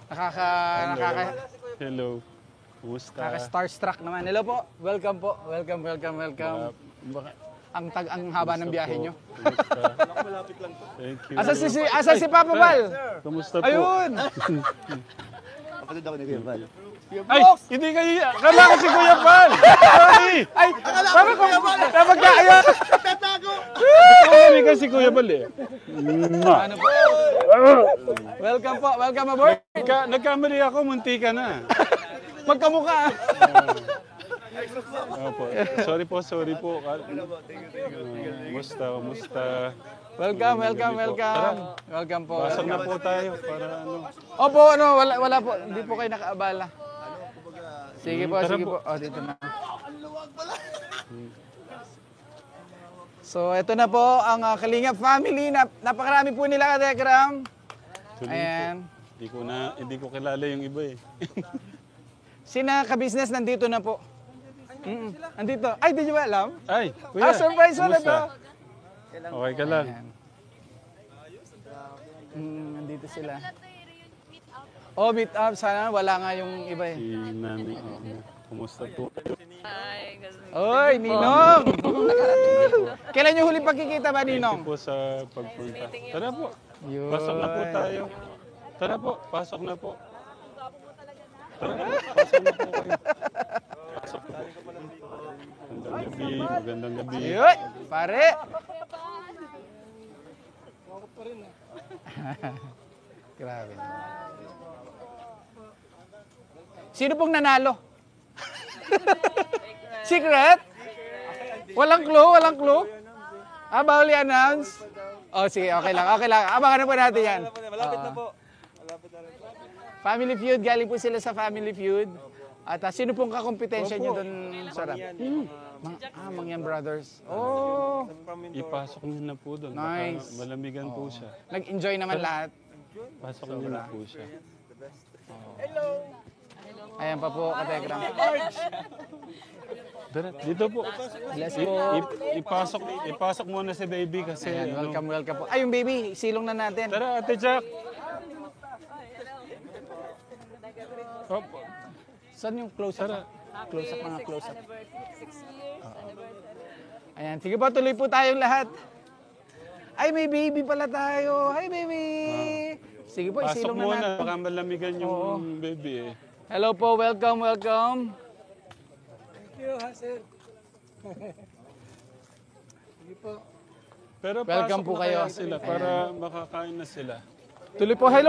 Nakaka Hello. Kumusta? starstruck naman. Hello po. Welcome po. Welcome. Ang haba ng biyahe nyo. Kumusta? Thank you. Asa si Papa Val? Kumusta po? Ayun. Kapatid ako ni Kuya Val. Ay, hindi kayo. Akala ko si Kuya Val. Sorry. Ay, para ko napagkaayon. Sorry kasi Kuya Val eh. Ano po? Welcome po. Welcome aboard. Nagkamali ako, munti ka na. Magkamukha. Opo. Sorry po. Kumusta? Welcome. Welcome po. Pasok na po tayo para ano. Opo, wala po. Hindi po kayo nakaabala. Sige po. Oh, dito na. So, ito na po ang Kalingap family. Napakarami po nila ka Tekram. Ayan. Hindi ko kilala yung iba eh. Sina ka-business nandito na po. Andito. Ay, di nyo ba alam? Ay, Kuya. Surprise wala to. Kumusta? Okay ka lang. Nandito sila. Oh, meet up. Sana wala nga yung iba eh. Si Nani. Kumusta po? Oy, Ninong! Kailan yung huling pagkikita ba, Ninong? Thank you po sa pagpunta. Tara po. Yun. Pasok na po tayo. Tara po, pasok na po. Tara po, pasok na po kayo. Pasok na po. Magandang gabi. Yun, pare. Grabe. Sino pong nanalo? Secret? Walang clue? Bawal i-announce? Oh, sige, okay lang. Abangan na po natin yan. Malapit na po. Family Feud, galing po sila sa Family Feud. At sino pong kakompetensya nyo doon sa rap? Mangyan Brothers. Oh, Ipasok niyo na po doon. Nice. Baka malamigan po siya. nag-enjoy naman lahat. Pasok niyo na po siya. Ayan pa po, Katekram. Tara, dito po. Bless po. Ipasok muna si baby kasi. Ayan, welcome po. Ay, yung baby, silong na natin. Tara, Ate Jack. Hop. Saan yung close-up? Close-up, mga close-up. Ayan, sige po, tuloy po tayong lahat. Ay, may baby pala tayo. Hi, baby! Sige po, Pasok isilong na muna, natin. baka malamigan yung baby eh. Hello po, welcome. Thank you, Hazel. Pero Welcome pasok po na kayo. kaya sila para makakain na sila. Tuloy po, hello